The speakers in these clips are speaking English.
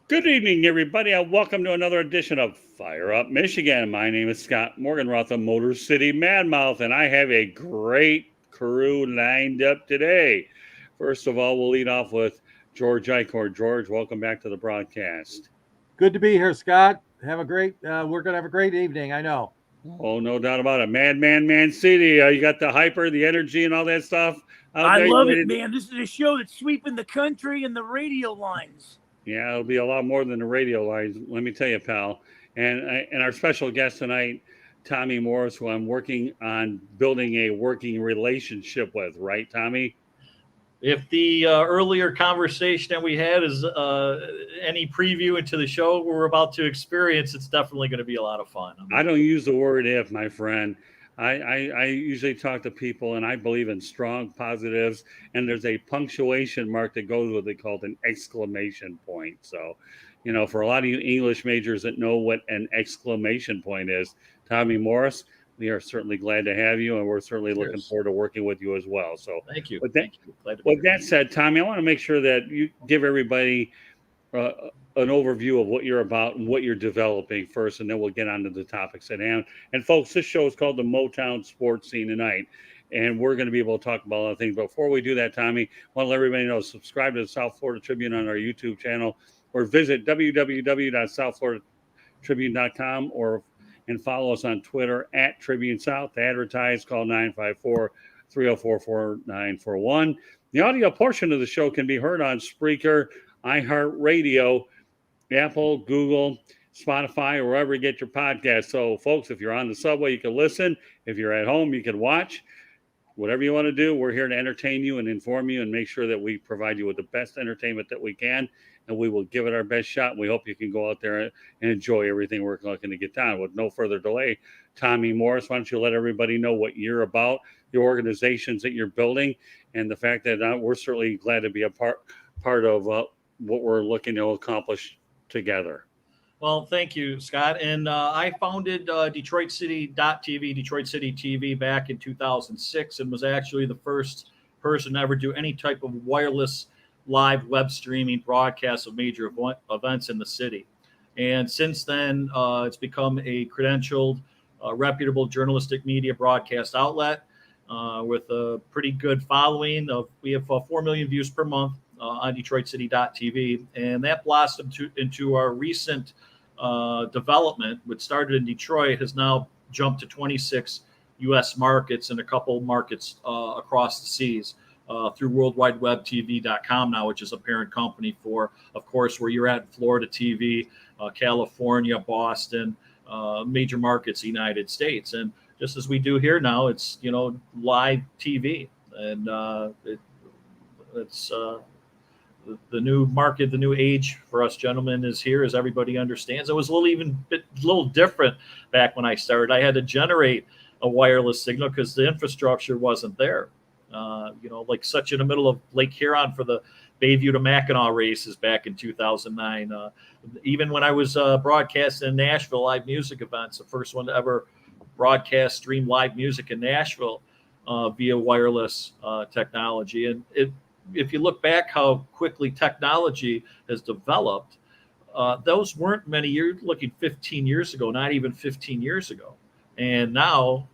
Good evening, everybody, and welcome to another edition of Fire Up Michigan. My name is Scott Morganroth of Motor City Madmouth, and I have a great crew lined up today. First of all, we'll lead off with George Eichorn. George, welcome back to the broadcast. Good to be here, Scott. Have a great. We're gonna have a great evening. I know. Oh, no doubt about it. Madman Mancini, you got the hyper, the energy, and all that stuff out I there. love it, man. This is a show that's sweeping the country and the radio lines. Yeah, it'll be a lot more than the radio lines. Let me tell you, pal. And our special guest tonight, Tommy Morris, who I'm working on building a working relationship with. Right, Tommy? If the earlier conversation that we had is any preview into the show we're about to experience, it's definitely going to be a lot of fun. I don't use the word if, my friend. I usually talk to people, and I believe in strong positives, and there's a punctuation mark that goes with it called an exclamation point. So, for a lot of you English majors that know what an exclamation point is, Tommy Morris, we are certainly glad to have you, and we're certainly looking forward to working with you as well. So, thank you. With that said, Tommy, I want to make sure that you give everybody an overview of what you're about and what you're developing first, and then we'll get on to the topics at hand. And folks, this show is called the Motown Sports Scene Tonight, and we're going to be able to talk about other things. But before we do that, Tommy, I want to let everybody know, subscribe to the South Florida Tribune on our YouTube channel, or visit www.southfloridatribune.com, and follow us on Twitter at Tribune South. To advertise, call 954-304-4941. The audio portion of the show can be heard on Spreaker, iHeartRadio, Apple, Google, Spotify, or wherever you get your podcast. So, folks, if you're on the subway, you can listen. If you're at home, you can watch. Whatever you want to do, we're here to entertain you and inform you and make sure that we provide you with the best entertainment that we can, and we will give it our best shot. We hope you can go out there and enjoy everything we're looking to get done. With no further delay, Tommy Morris, why don't you let everybody know what you're about, the organizations that you're building, and the fact that we're certainly glad to be a part of what we're looking to accomplish together. Well, thank you, Scott. And I founded DetroitCity.tv, Detroit City TV, back in 2006, and was actually the first person to ever do any type of wireless live web streaming broadcast of major events in the city. And since then, it's become a credentialed, reputable journalistic media broadcast outlet with a pretty good following. We have 4 million views per month on DetroitCity.tv, and that blossomed into our recent development, which started in Detroit, has now jumped to 26 U.S. markets and a couple markets across the seas through WorldWideWebTV.com now, which is a parent company for, of course, where you're at, Florida TV, California, Boston, major markets, United States. And just as we do here now, it's, live TV. And it's the new market, the new age for us gentlemen is here, as everybody understands. It was a little different back when I started. I had to generate a wireless signal because the infrastructure wasn't there. Like such in the middle of Lake Huron for the Bayview to Mackinac races back in 2009. Even when I was broadcasting in Nashville live music events, the first one to ever broadcast stream live music in Nashville via wireless technology. And if you look back how quickly technology has developed, those weren't many years, looking 15 years ago, not even 15 years ago. And now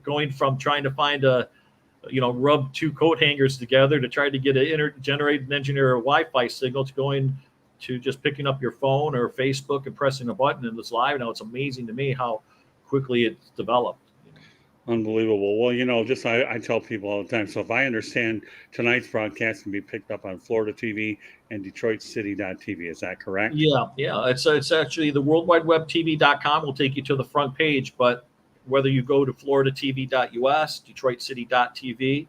going from trying to find rub two coat hangers together to try to get generate and engineer a Wi-Fi signal to going to just picking up your phone or Facebook and pressing a button and it's live. Now it's amazing to me how quickly it's developed. Unbelievable. Well, I tell people all the time. So if I understand, tonight's broadcast can be picked up on Florida TV and DetroitCity.tv. Is that correct? Yeah. It's actually the WorldWideWebTV.com will take you to the front page, but whether you go to FloridaTV.us, DetroitCity.tv,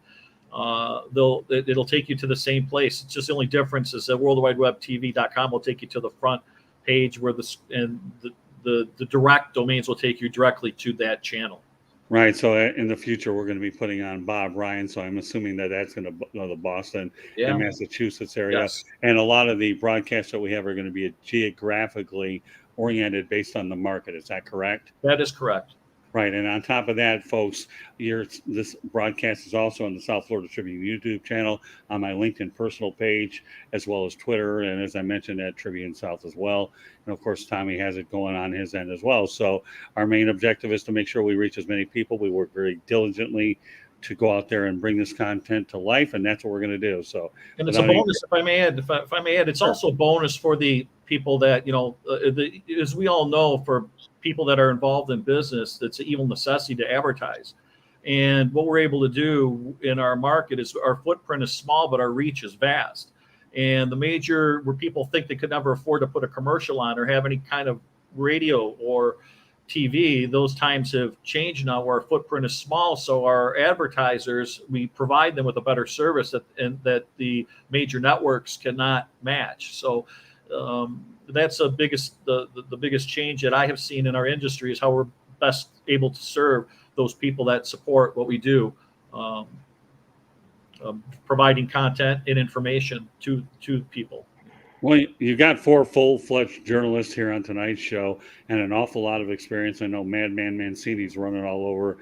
it'll take you to the same place. It's just the only difference is that WorldWideWebTV.com will take you to the front page where the direct domains will take you directly to that channel. Right. So in the future, we're going to be putting on Bob Ryan. So I'm assuming that's going to go to the Boston and Massachusetts area. Yes. And a lot of the broadcasts that we have are going to be geographically oriented based on the market. Is that correct? That is correct. Right, and on top of that, folks, this broadcast is also on the South Florida Tribune YouTube channel, on my LinkedIn personal page, as well as Twitter, and as I mentioned, at Tribune South as well. And of course, Tommy has it going on his end as well. So our main objective is to make sure we reach as many people. We work very diligently to go out there and bring this content to life, and that's what we're going to do. So, and it's a bonus, if I may add. If I may add, it's also a bonus for the people that as we all know, for people that are involved in business, it's an evil necessity to advertise. And what we're able to do in our market is our footprint is small, but our reach is vast. And the major where people think they could never afford to put a commercial on or have any kind of radio or TV, those times have changed now where our footprint is small. So our advertisers, we provide them with a better service that the major networks cannot match. So that's the biggest change that I have seen in our industry is how we're best able to serve those people that support what we do, providing content and information to people. Well, you've got 4 full-fledged journalists here on tonight's show and an awful lot of experience. I know Madman Mancini's running all over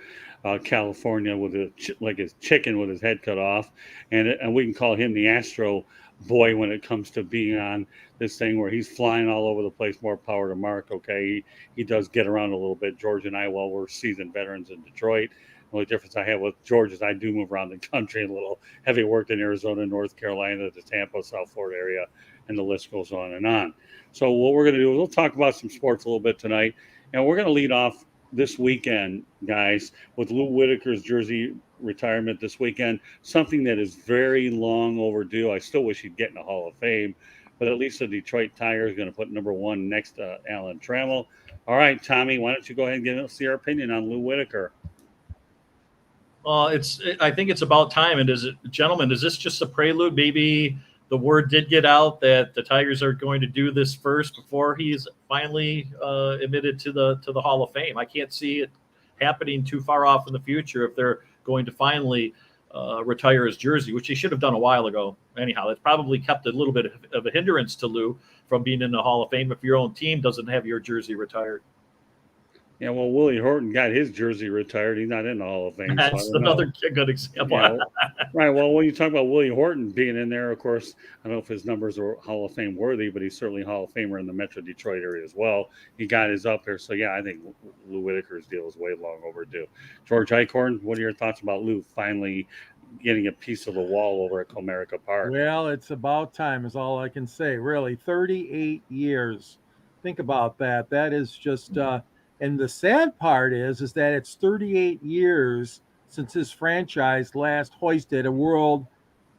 California with like his chicken with his head cut off, and we can call him the Astro boy when it comes to being on this thing where he's flying all over the place. More power to Mark. Okay, he does get around a little bit. George and I, well, we're seasoned veterans in Detroit. The only difference I have with George is I do move around the country, a little heavy work in Arizona, North Carolina, the Tampa, South Florida area, and the list goes on and on. So what we're going to do is we'll talk about some sports a little bit tonight, and we're going to lead off this weekend, guys, with Lou Whitaker's jersey retirement this weekend, something that is very long overdue. I still wish he'd get in the Hall of Fame, but at least the Detroit Tigers are going to put number 1 next to Alan Trammell. All right, Tommy, why don't you go ahead and give us your opinion on Lou Whitaker? I think it's about time. And gentlemen, is this just a prelude? Maybe the word did get out that the Tigers are going to do this first before he's finally admitted to the Hall of Fame. I can't see it happening too far off in the future if they're going to finally retire his jersey, which he should have done a while ago. Anyhow, it's probably kept a little bit of a hindrance to Lou from being in the Hall of Fame if your own team doesn't have your jersey retired. Yeah, well, Willie Horton got his jersey retired. He's not in the Hall of Fame. That's another good example. Yeah, right. Well, when you talk about Willie Horton being in there, of course, I don't know if his numbers are Hall of Fame worthy, but he's certainly Hall of Famer in the Metro Detroit area as well. He got his up there. So, yeah, I think Lou Whitaker's deal is way long overdue. George Eichorn, what are your thoughts about Lou finally getting a piece of the wall over at Comerica Park? Well, it's about time is all I can say. Really, 38 years. Think about that. That is just and the sad part is that it's 38 years since his franchise last hoisted a world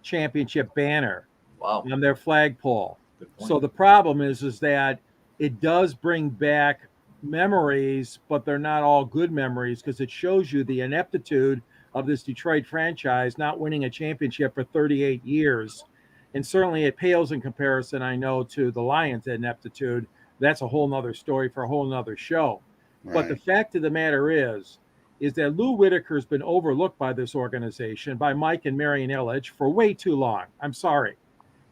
championship banner on their flagpole. So the problem is that it does bring back memories, but they're not all good memories because it shows you the ineptitude of this Detroit franchise not winning a championship for 38 years. And certainly it pales in comparison, I know, to the Lions' ineptitude. That's a whole nother story for a whole nother show. Right. But the fact of the matter is that Lou Whitaker's been overlooked by this organization, by Mike and Marion Ilitch, for way too long. I'm sorry.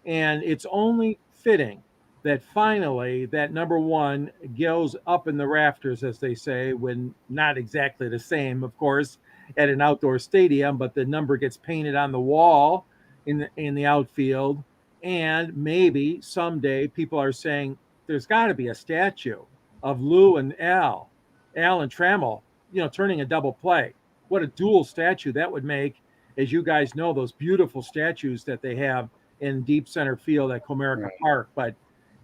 And it's only fitting that finally that number 1 goes up in the rafters, as they say, when not exactly the same, of course, at an outdoor stadium, but the number gets painted on the wall in the outfield. And maybe someday people are saying there's got to be a statue of Lou and Alan Trammell, turning a double play. What a dual statue that would make. As you guys know, those beautiful statues that they have in deep center field at Comerica Park. But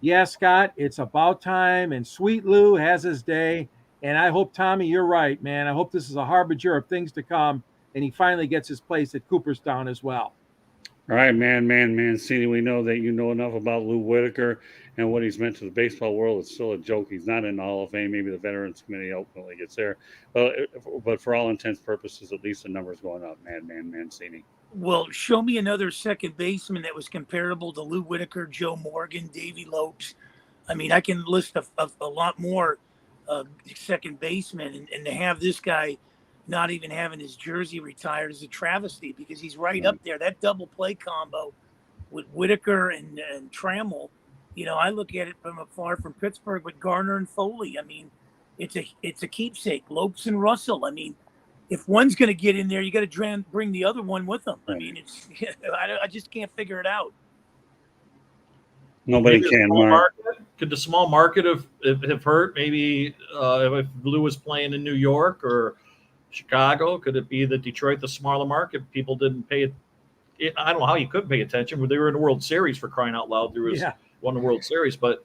yeah, Scott, it's about time, and Sweet Lou has his day. And I hope, Tommy, you're right, man. I hope this is a harbinger of things to come, and he finally gets his place at Cooperstown as well. All right, Mancini, we know that you know enough about Lou Whitaker and what he's meant to the baseball world. It's still a joke. He's not in the Hall of Fame. Maybe the Veterans Committee ultimately gets there. But for all intents and purposes, at least the number's going up, Mancini. Well, show me another second baseman that was comparable to Lou Whitaker, Joe Morgan, Davey Lopes. I mean, I can list a lot more second basemen, and to have this guy not even having his jersey retired is a travesty because he's right up there. That double play combo with Whitaker and Trammell, I look at it from afar from Pittsburgh with Garner and Foley. I mean, it's a keepsake. Lopes and Russell. I mean, if one's going to get in there, you got to bring the other one with them. I mean, it's I just can't figure it out. Nobody can, Mark. Could the small market have hurt? Maybe if Lou was playing in New York or Chicago, could it be that Detroit, the smaller market, people didn't pay it? I don't know how you could pay attention, but they were in the World Series, for crying out loud. There was won the World Series, but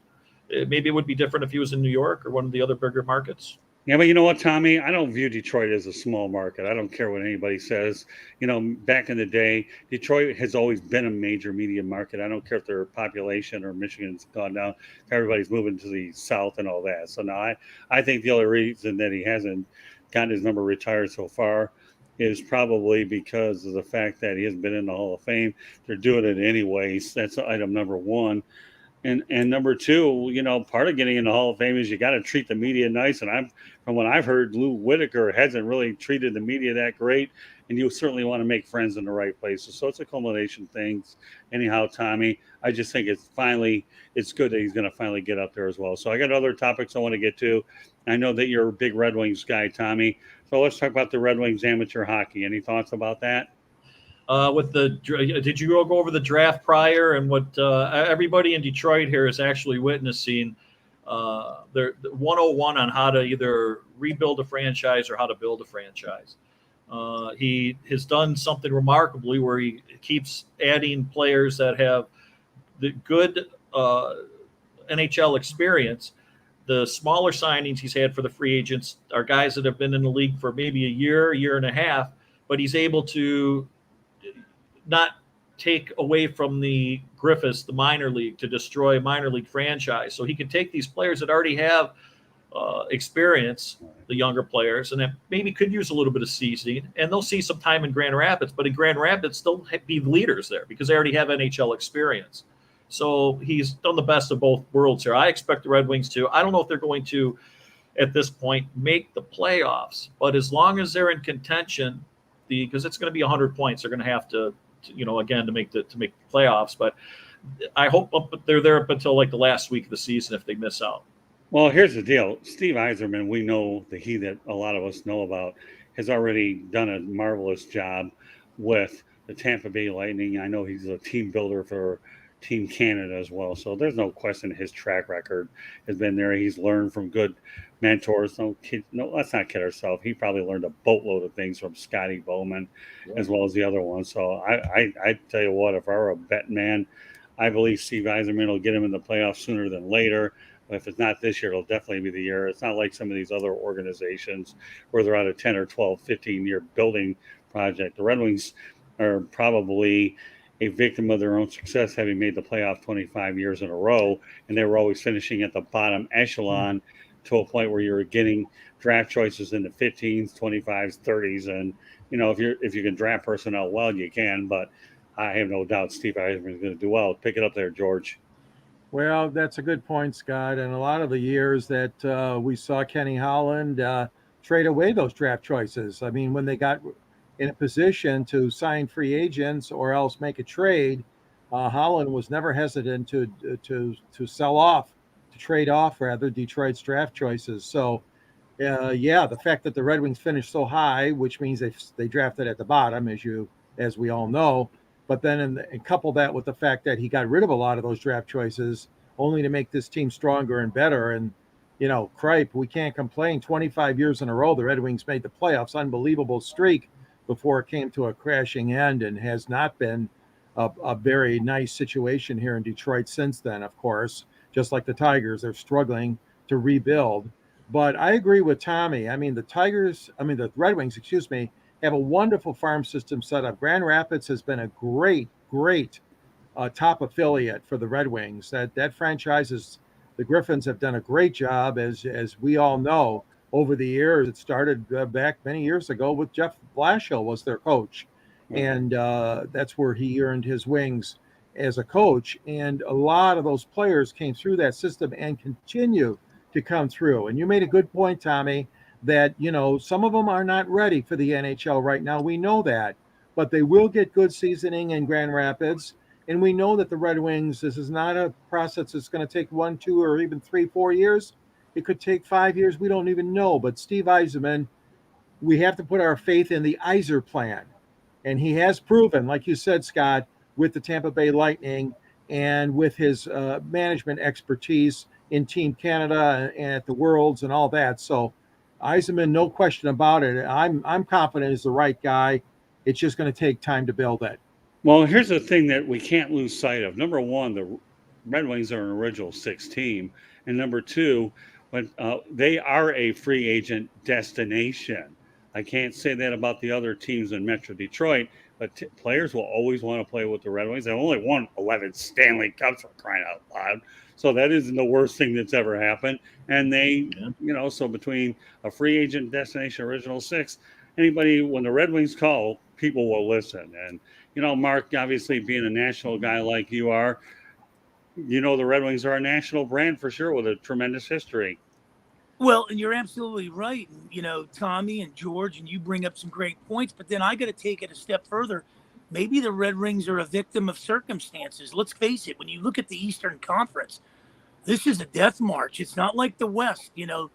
maybe it would be different if he was in New York or one of the other bigger markets. Yeah, but you know what, Tommy? I don't view Detroit as a small market. I don't care what anybody says. You know, back in the day, Detroit has always been a major media market. I don't care if their population or Michigan's gone down. Everybody's moving to the south and all that. So now I think the only reason that he hasn't gotten his number retired so far is probably because of the fact that he hasn't been in the Hall of Fame. They're doing it anyways. That's item number one. And number two, you know, part of getting in the Hall of Fame is you got to treat the media nice. And from what I've heard, Lou Whitaker hasn't really treated the media that great. And you certainly want to make friends in the right places. So it's a culmination of things. Anyhow, Tommy, I just think it's good that he's going to finally get up there as well. So I got other topics I want to get to. I know that you're a big Red Wings guy, Tommy. So let's talk about the Red Wings amateur hockey. Any thoughts about that? Did you go over the draft prior and what everybody in Detroit here is actually witnessing? The 101 on how to either rebuild a franchise or how to build a franchise. He has done something remarkably where he keeps adding players that have the good NHL experience. The smaller signings he's had for the free agents are guys that have been in the league for maybe a year and a half, but he's able to not take away from the Griffiths, the minor league, to destroy a minor league franchise. So he can take these players that already have experience, the younger players, and that maybe could use a little bit of seasoning, and they'll see some time in Grand Rapids, but in Grand Rapids still be leaders there because they already have NHL experience. So he's done the best of both worlds here. I expect the Red Wings to. I don't know if they're going to, at this point, make the playoffs, but as long as they're in contention, because it's going to be 100 points, they're going to have to again, to make the playoffs. But I hope they're there up until like the last week of the season if they miss out. Well, here's the deal. Steve Yzerman, we know that a lot of us know about, has already done a marvelous job with the Tampa Bay Lightning. I know he's a team builder for Team Canada as well. So there's no question his track record has been there. He's learned from good mentors. No, let's not kid ourselves. He probably learned a boatload of things from Scotty Bowman as well as the other ones. So I tell you what, if I were a bet man, I believe Steve Yzerman will get him in the playoffs sooner than later. If it's not this year, it'll definitely be the year. It's not like some of these other organizations where they're on a 10 or 12, 15-year building project. The Red Wings are probably a victim of their own success, having made the playoff 25 years in a row, and they were always finishing at the bottom echelon to a point where you're getting draft choices in the 15s, 25s, 30s, and if you can draft personnel well, you can. But I have no doubt Steve Yzerman is going to do well. Pick it up there, George. Well, that's a good point, Scott. And a lot of the years that we saw Kenny Holland trade away those draft choices. I mean, when they got in a position to sign free agents or else make a trade, Holland was never hesitant to sell off, to trade off rather, Detroit's draft choices. So, the fact that the Red Wings finished so high, which means they drafted at the bottom, as we all know. But then and couple that with the fact that he got rid of a lot of those draft choices only to make this team stronger and better. And, cripe, we can't complain. 25 years in a row, the Red Wings made the playoffs. Unbelievable streak before it came to a crashing end, and has not been a very nice situation here in Detroit since then, of course. Just like the Tigers, they're struggling to rebuild. But I agree with Tommy. I mean, the Red Wings, have a wonderful farm system set up. Grand Rapids has been a great top affiliate for the Red Wings. That franchise the Griffins have done a great job, as we all know. Over the years, it started back many years ago with Jeff Blashill was their coach, and that's where he earned his wings as a coach. And a lot of those players came through that system and continue to come through. And you made a good point, Tommy, that, some of them are not ready for the NHL right now. We know that, but they will get good seasoning in Grand Rapids. And we know that the Red Wings, this is not a process that's going to take 1, 2, or even 3, 4 years. It could take 5 years. We don't even know. But Steve Yzerman, we have to put our faith in the Yzer plan. And he has proven, like you said, Scott, with the Tampa Bay Lightning and with his management expertise in Team Canada and at the Worlds and all that. So Yzerman, no question about it. I'm confident he's the right guy. It's just going to take time to build it. Well, here's the thing that we can't lose sight of. Number one, the Red Wings are an original six team. And number two, when they are a free agent destination. I can't say that about the other teams in Metro Detroit, but players will always want to play with the Red Wings. They only won 11 Stanley Cups, for crying out loud. So that isn't the worst thing that's ever happened. And they, so between a free agent destination, original six, anybody, when the Red Wings call, people will listen. And, Mark, obviously being a national guy like you are, the Red Wings are a national brand for sure with a tremendous history. Well, and you're absolutely right. Tommy and George, and you bring up some great points, but then I got to take it a step further. Maybe the Red Wings are a victim of circumstances. Let's face it. When you look at the Eastern Conference, this is a death march. It's not like the West. You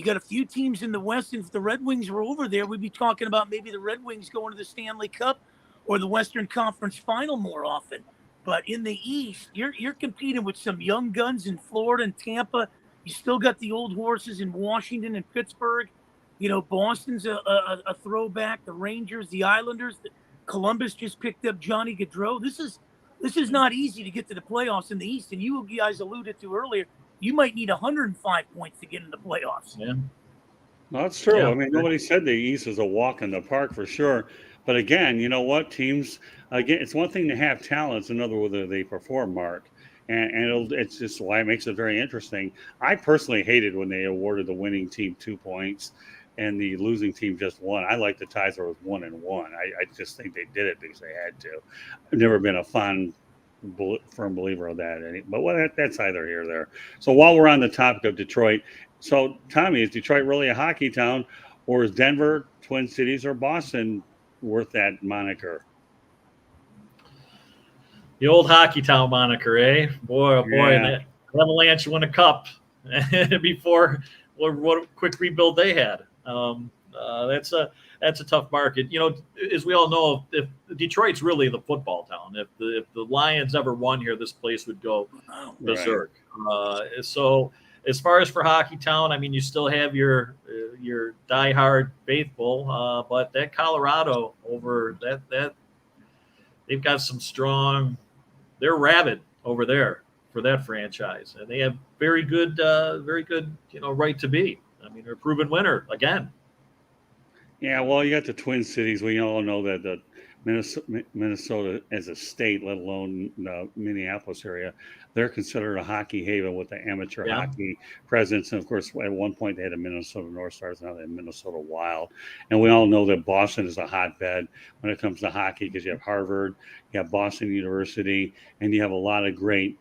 got a few teams in the West, and if the Red Wings were over there, we'd be talking about maybe the Red Wings going to the Stanley Cup or the Western Conference Final more often. But in the East, you're competing with some young guns in Florida and Tampa. You still got the old horses in Washington and Pittsburgh. Boston's a throwback. The Rangers, the Islanders, Columbus just picked up Johnny Gaudreau. This is not easy to get to the playoffs in the East. And you guys alluded to earlier, you might need 105 points to get in the playoffs. Yeah, well, that's true. I mean, nobody said the East is a walk in the park for sure. But again, you know what? Teams, it's one thing to have talent. It's another whether they perform, Mark. And it's just why it makes it very interesting. I personally hated when they awarded the winning team 2 points and the losing team just 1. I like the ties where it was 1-1. I just think they did it because they had to. I've never been a firm believer of that. But that's either here or there. So while we're on the topic of Detroit, so Tommy, is Detroit really a hockey town, or is Denver, Twin Cities, or Boston worth that moniker? The old Hockeytown moniker, eh? Boy, Yeah. the Avalanche won a cup before what a quick rebuild they had. That's a tough market. As we all know, if Detroit's really the football town. If the Lions ever won here, this place would go berserk. Right. So as far as for Hockeytown, I mean, you still have your diehard faithful, but that Colorado over that they've got some strong. They're rabid over there for that franchise, and they have very good, right to be. I mean, they're a proven winner again. Yeah, well, you got the Twin Cities. We all know that the Minnesota as a state, let alone the Minneapolis area, they're considered a hockey haven with the amateur hockey presence. And of course, at one point they had a Minnesota North Stars, now they have Minnesota Wild. And we all know that Boston is a hotbed when it comes to hockey because you have Harvard, you have Boston University, and you have a lot of great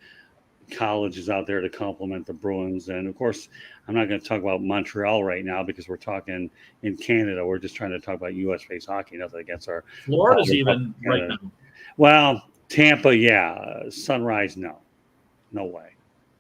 colleges out there to complement the Bruins. And of course, I'm not going to talk about Montreal right now because we're talking in Canada. We're just trying to talk about U.S.-based hockey, nothing against our Florida's even right now. Well, Tampa, yeah. Sunrise, no way.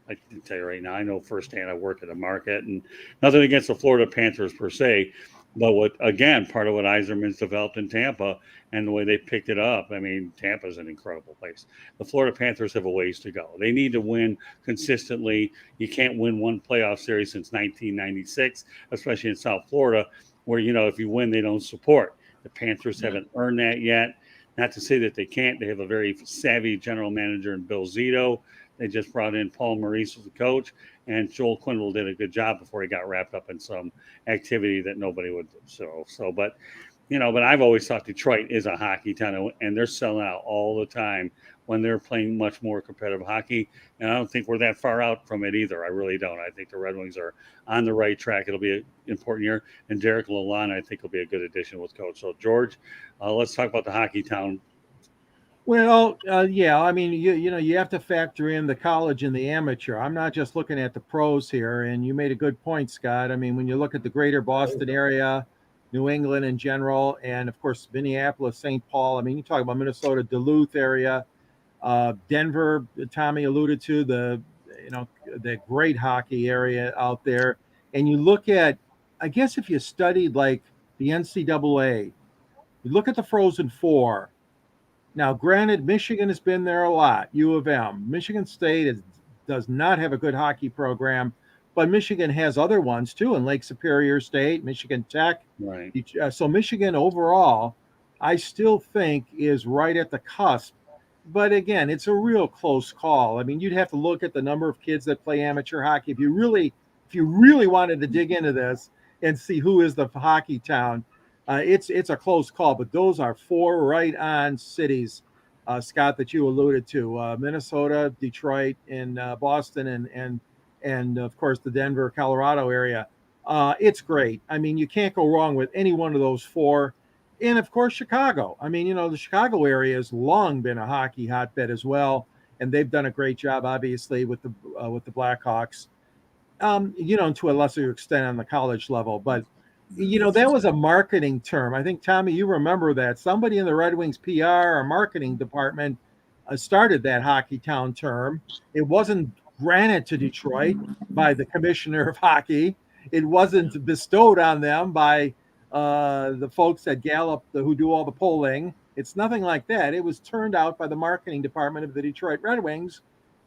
I can tell you right now. I know firsthand. I work at a market, and nothing against the Florida Panthers per se, but part of what Yzerman's developed in Tampa and the way they picked it up. I mean, Tampa's an incredible place. The Florida Panthers have a ways to go. They need to win consistently. You can't win one playoff series since 1996, especially in South Florida, where, if you win, they don't support. The Panthers haven't earned that yet. Not to say that they can't. They have a very savvy general manager in Bill Zito. They just brought in Paul Maurice as the coach, and Joel Quenneville did a good job before he got wrapped up in some activity that nobody would do. But I've always thought Detroit is a hockey town, and they're selling out all the time when they're playing much more competitive hockey. And I don't think we're that far out from it either. I really don't. I think the Red Wings are on the right track. It'll be an important year. And Derek Lalonde, I think, will be a good addition with coach. So, George, let's talk about the hockey town. Well, yeah. I mean, you have to factor in the college and the amateur. I'm not just looking at the pros here. And you made a good point, Scott. I mean, when you look at the greater Boston area, New England in general, and of course, Minneapolis, St. Paul. I mean, you talk about Minnesota, Duluth area, Denver, Tommy alluded to the great hockey area out there. and you look at, I guess if you studied like the NCAA, you look at the Frozen Four. Now, granted, Michigan has been there a lot, U of M. Michigan State does not have a good hockey program, but Michigan has other ones too, in Lake Superior State, Michigan Tech. Right. So Michigan overall, I still think is right at the cusp. But again, it's a real close call. I mean, you'd have to look at the number of kids that play amateur hockey. If you really wanted to dig into this and see who is the hockey town, it's a close call. But those are four right on cities, Scott, that you alluded to: Minnesota, Detroit, and Boston, and of course the Denver, Colorado area. It's great. I mean, you can't go wrong with any one of those four. And of course, Chicago. I mean, the Chicago area has long been a hockey hotbed as well, and they've done a great job, obviously, with the Blackhawks. To a lesser extent on the college level, but that was a marketing term. I think, Tommy, you remember that somebody in the Red Wings PR or marketing department started that Hockeytown term. It wasn't granted to Detroit by the commissioner of hockey. It wasn't bestowed on them by the folks at Gallup who do all the polling. It's nothing like that. It was turned out by the marketing department of the Detroit Red Wings,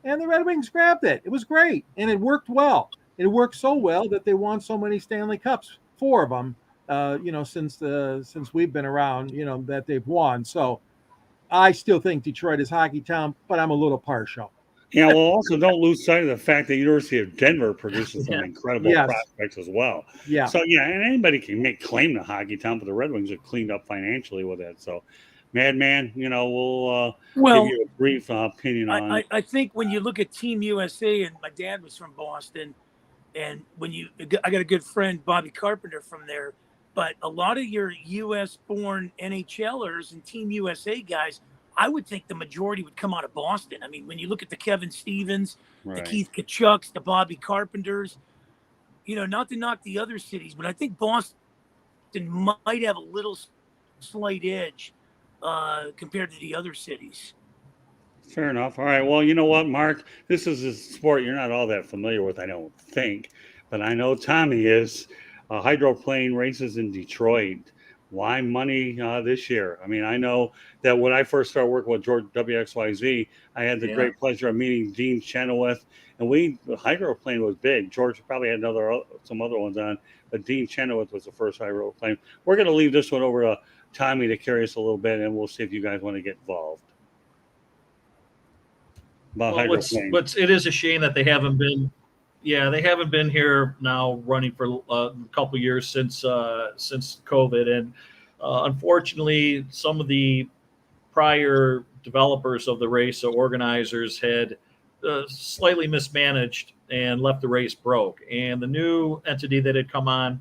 and the Red Wings grabbed it. It was great, and it worked well. It worked so well that they won so many Stanley Cups, 4 of them, since we've been around, that they've won. So I still think Detroit is hockey town, but I'm a little partial. Yeah, well, also don't lose sight of the fact that University of Denver produces some incredible prospects as well. Yeah. So, and anybody can make claim to hockey town, but the Red Wings have cleaned up financially with it. So, Madman, we'll give you a brief opinion on it. I think when you look at Team USA, and my dad was from Boston, and I got a good friend, Bobby Carpenter, from there, but a lot of your U.S.-born NHLers and Team USA guys, I would think the majority would come out of Boston. I mean, when you look at the Kevin Stevens, the Keith Kachucks, the Bobby Carpenters, not to knock the other cities, but I think Boston might have a little slight edge compared to the other cities. Fair enough. All right. Well, you know what, Mark? This is a sport you're not all that familiar with, I don't think. But I know Tommy is. Hydroplane races in Detroit. Why money this year? I mean, I know that when I first started working with George WXYZ, I had the great pleasure of meeting Dean Chenoweth. And the hydroplane was big. George probably had some other ones on, but Dean Chenoweth was the first hydroplane. We're going to leave this one over to Tommy to carry us a little bit, and we'll see if you guys want to get involved. It is a shame that they haven't been. Yeah, they haven't been here now running for a couple of years since COVID, and unfortunately, some of the prior developers of the race, so organizers, had slightly mismanaged and left the race broke. And the new entity that had come on,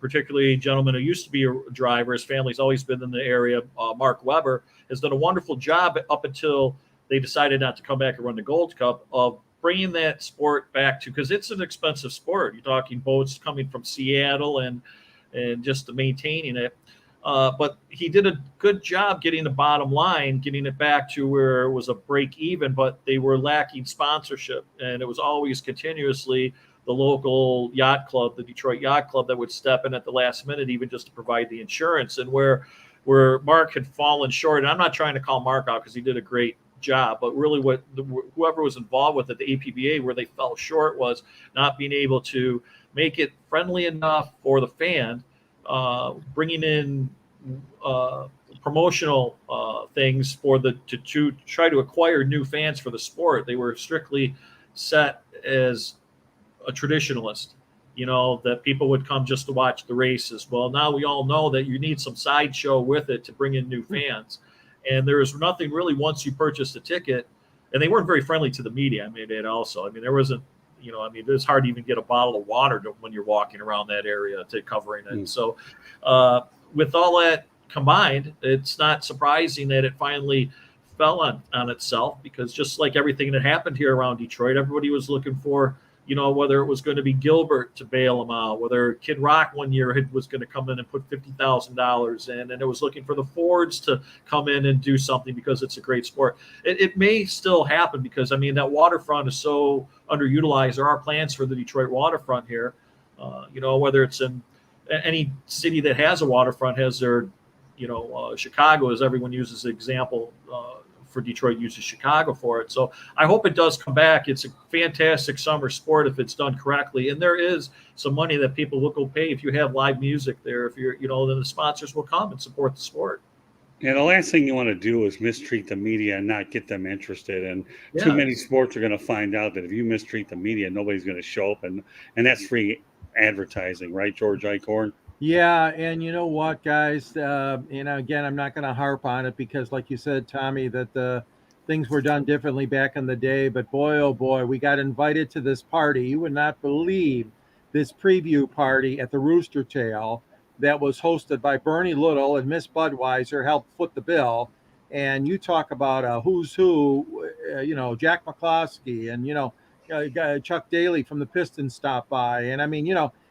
particularly a gentleman who used to be a driver, his family's always been in the area, Mark Weber, has done a wonderful job up until they decided not to come back and run the Gold Cup, of bringing that sport back to, because it's an expensive sport. You're talking boats coming from Seattle and just maintaining it. But he did a good job getting the bottom line, getting it back to where it was a break even, but they were lacking sponsorship. And it was always continuously the local yacht club, the Detroit Yacht Club, that would step in at the last minute, even just to provide the insurance. And where Mark had fallen short, and I'm not trying to call Mark out because he did a great job, but really whoever was involved with it, the APBA, where they fell short was not being able to make it friendly enough for the fan, bringing in promotional things to try to acquire new fans for the sport. They were strictly set as a traditionalist, that people would come just to watch the races. Well, now we all know that you need some sideshow with it to bring in new fans. And there is nothing really, once you purchase the ticket, and they weren't very friendly to the media. I mean, it also, there wasn't, it's hard to even get a bottle of water when you're walking around that area to covering it. So with all that combined, it's not surprising that it finally fell on itself, because just like everything that happened here around Detroit, everybody was looking for, whether it was going to be Gilbert to bail them out, whether Kid Rock one year was going to come in and put $50,000 in, and it was looking for the Fords to come in and do something because it's a great sport. It may still happen because, that waterfront is so underutilized. There are plans for the Detroit waterfront here. Whether it's in any city that has a waterfront has their, Chicago, as everyone uses the example for Detroit, uses Chicago for it. So I hope it does come back. It's a fantastic summer sport if it's done correctly. And there is some money that people will go pay if you have live music there. If you're, then the sponsors will come and support the sport. Yeah, the last thing you want to do is mistreat the media and not get them interested. And too many sports are going to find out that if you mistreat the media, nobody's going to show up. And that's free advertising, right, George Eichorn? Yeah, and you know what, guys? Again, I'm not going to harp on it because, like you said, Tommy, that things were done differently back in the day. But boy, oh boy, we got invited to this party. You would not believe this preview party at the Rooster Tail that was hosted by Bernie Little, and Miss Budweiser helped foot the bill. And you talk about a who's who, Jack McCloskey and, Chuck Daly from the Pistons stopped by. And I mean,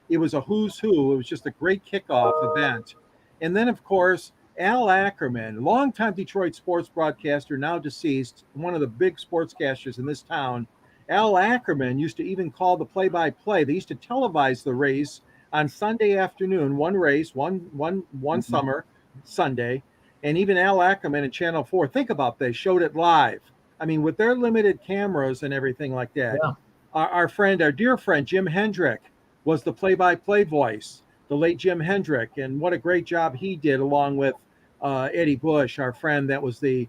it was a who's who. It was just a great kickoff event. And then, of course, Al Ackerman, longtime Detroit sports broadcaster, now deceased, one of the big sportscasters in this town. Al Ackerman used to even call the play-by-play. They used to televise the race on Sunday afternoon, one race, one summer Sunday. And even Al Ackerman and Channel 4, think about this, showed it live. I mean, with their limited cameras and everything like that. Yeah. Our dear friend, Jim Hendrick, was the play-by-play voice, the late Jim Hendrick, and what a great job he did along with Eddie Bush, our friend that was the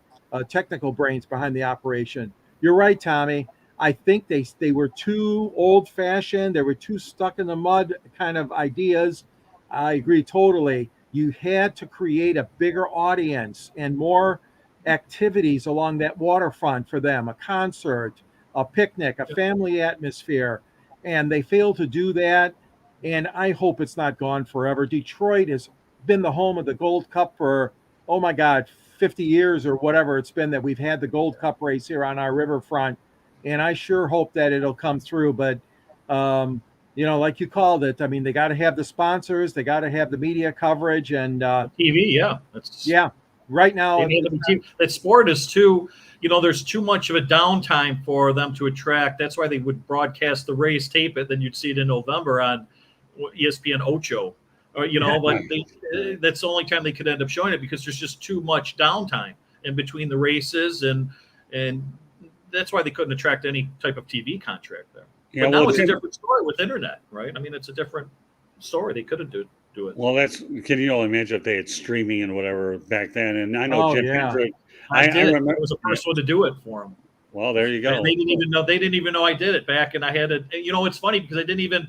technical brains behind the operation. You're right, Tommy. I think they were too old-fashioned. They were too stuck in the mud kind of ideas. I agree totally. You had to create a bigger audience and more activities along that waterfront for them, a concert, a picnic, a family atmosphere. And they failed to do that, and I hope it's not gone forever. Detroit has been the home of the Gold Cup for, 50 years or whatever it's been that we've had the Gold Cup race here on our riverfront, and I sure hope that it'll come through. But, like you called it, I mean, they got to have the sponsors, they got to have the media coverage, and TV, right now. That sport is too... there's too much of a downtime for them to attract. That's why they would broadcast the race, tape it, then you'd see it in November on ESPN Ocho. Or, but that's the only time they could end up showing it because there's just too much downtime in between the races, and that's why they couldn't attract any type of TV contract there. Yeah, but now it's a different story with internet, right? I mean, it's a different story. They couldn't do it. Well, can you only imagine if they had streaming and whatever back then? And I know Jim Hendrick. I remember it was the first one to do it for him. Well, there you go. And they didn't even know I did it back. And I had it. It's funny because I didn't even,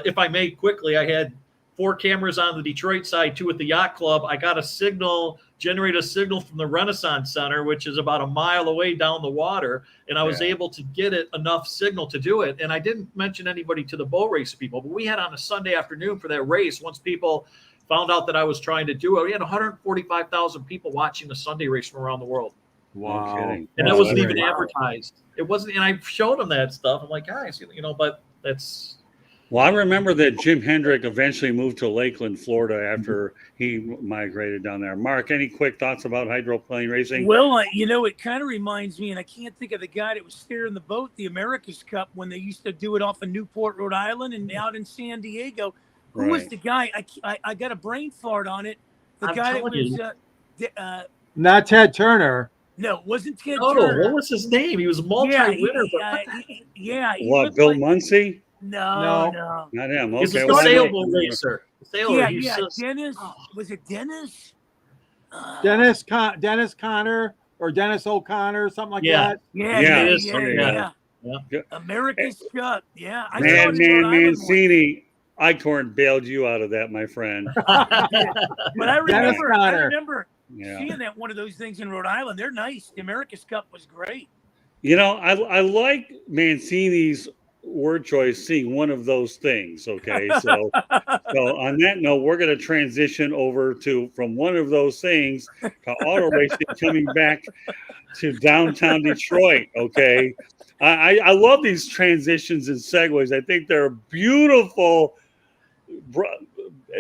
if I may quickly, I had 4 cameras on the Detroit side, 2 at the yacht club. I got generate a signal from the Renaissance Center, which is about a mile away down the water. And I was able to get it enough signal to do it. And I didn't mention anybody to the boat race people, but we had on a Sunday afternoon for that race. Once people found out that I was trying to do it, we had 145,000 people watching the Sunday race from around the world. Wow. No kidding. And that wasn't even advertised. It wasn't, and I showed them that stuff. I'm like, guys, but that's. Well, I remember that Jim Hendrick eventually moved to Lakeland, Florida after he migrated down there. Mark, any quick thoughts about hydroplane racing? Well, it kind of reminds me, and I can't think of the guy that was steering the boat, the America's Cup, when they used to do it off of Newport, Rhode Island, and out in San Diego. Who was the guy? I got a brain fart on it. The guy that was not Ted Turner. No, it wasn't Ted Turner. What was his name? He was a multi-winner. Bill Muncie? No, not him. Okay, he's a sailboat racer. Dennis. Was it Dennis? Dennis Connor or Dennis O'Connor, something like that. Yeah. America's Cup. Yeah. Mancini. Eichorn bailed you out of that, my friend. But I remember seeing that one of those things in Rhode Island. They're nice. The America's Cup was great. I like Mancini's word choice, seeing one of those things. Okay, so on that note, we're going to transition over from one of those things to auto racing, coming back to downtown Detroit. Okay, I love these transitions and segues. I think they're beautiful.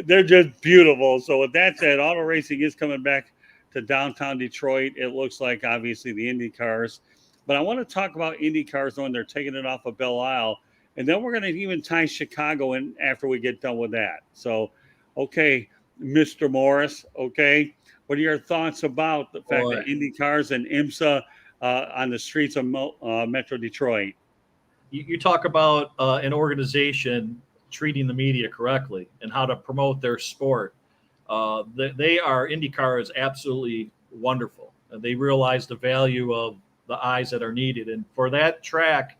They're just beautiful. So with that said, auto racing is coming back to downtown Detroit. It looks like obviously the Indy cars. But I want to talk about Indy cars when they're taking it off of Belle Isle. And then we're going to even tie Chicago in after we get done with that. So, okay, Mr. Morris, okay, what are your thoughts about the fact that Indy cars and IMSA on the streets of Metro Detroit? You talk about an organization treating the media correctly and how to promote their sport. IndyCar is absolutely wonderful. They realize the value of the eyes that are needed. And for that track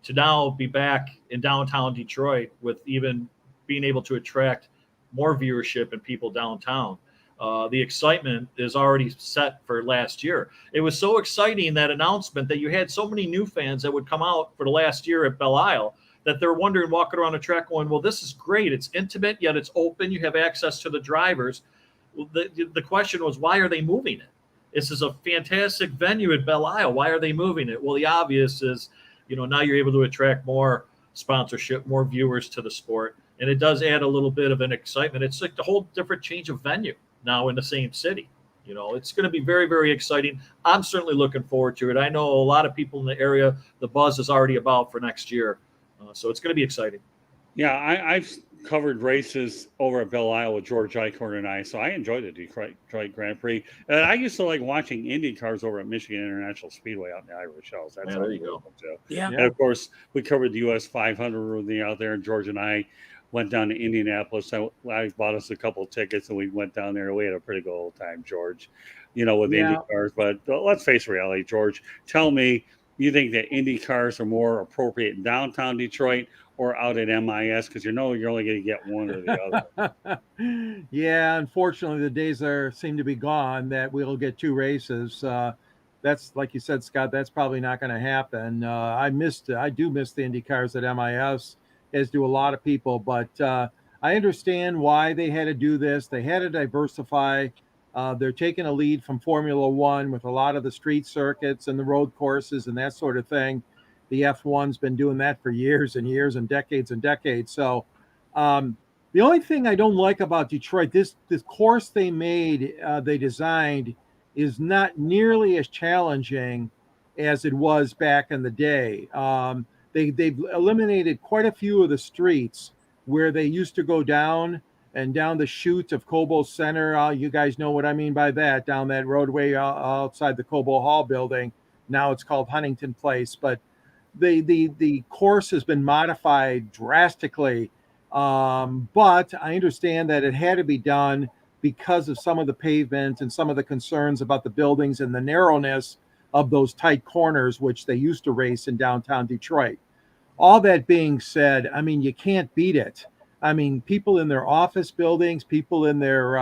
to now be back in downtown Detroit with even being able to attract more viewership and people downtown, the excitement is already set for last year. It was so exciting, that announcement, that you had so many new fans that would come out for the last year at Belle Isle, that they're wondering, walking around the track going, well, this is great. It's intimate, yet it's open. You have access to the drivers. The question was, why are they moving it? This is a fantastic venue at Belle Isle. Why are they moving it? Well, the obvious is, now you're able to attract more sponsorship, more viewers to the sport. And it does add a little bit of an excitement. It's like a whole different change of venue now in the same city. It's going to be very, very exciting. I'm certainly looking forward to it. I know a lot of people in the area, the buzz is already about for next year. So it's going to be exciting. Yeah, I've covered races over at Belle Isle with George Eichorn and I, so I enjoyed the Detroit Grand Prix. And I used to like watching Indy cars over at Michigan International Speedway out in the Irish Shells. That's there you go. Yeah. And of course, we covered the US 500 out there, and George and I went down to Indianapolis. I bought us a couple of tickets, and we went down there. We had a pretty good old time, George, with Indy cars. But let's face reality, George. Tell me, you think that Indy cars are more appropriate in downtown Detroit or out at MIS? Because you're only going to get one or the other. Yeah, unfortunately, the days seem to be gone that we'll get two races. That's, like you said, Scott, that's probably not going to happen. I do miss the Indy cars at MIS, as do a lot of people. But I understand why they had to do this. They had to diversify. They're taking a lead from Formula One with a lot of the street circuits and the road courses and that sort of thing. The F1's been doing that for years and years and decades and decades. So the only thing I don't like about Detroit, this course they designed, is not nearly as challenging as it was back in the day. They've eliminated quite a few of the streets where they used to go down the chute of Cobo Center. You guys know what I mean by that, down that roadway outside the Cobo Hall building. Now it's called Huntington Place, but the course has been modified drastically. But I understand that it had to be done because of some of the pavement and some of the concerns about the buildings and the narrowness of those tight corners, which they used to race in downtown Detroit. All that being said, I mean, you can't beat it. I mean, people in their office buildings, people in their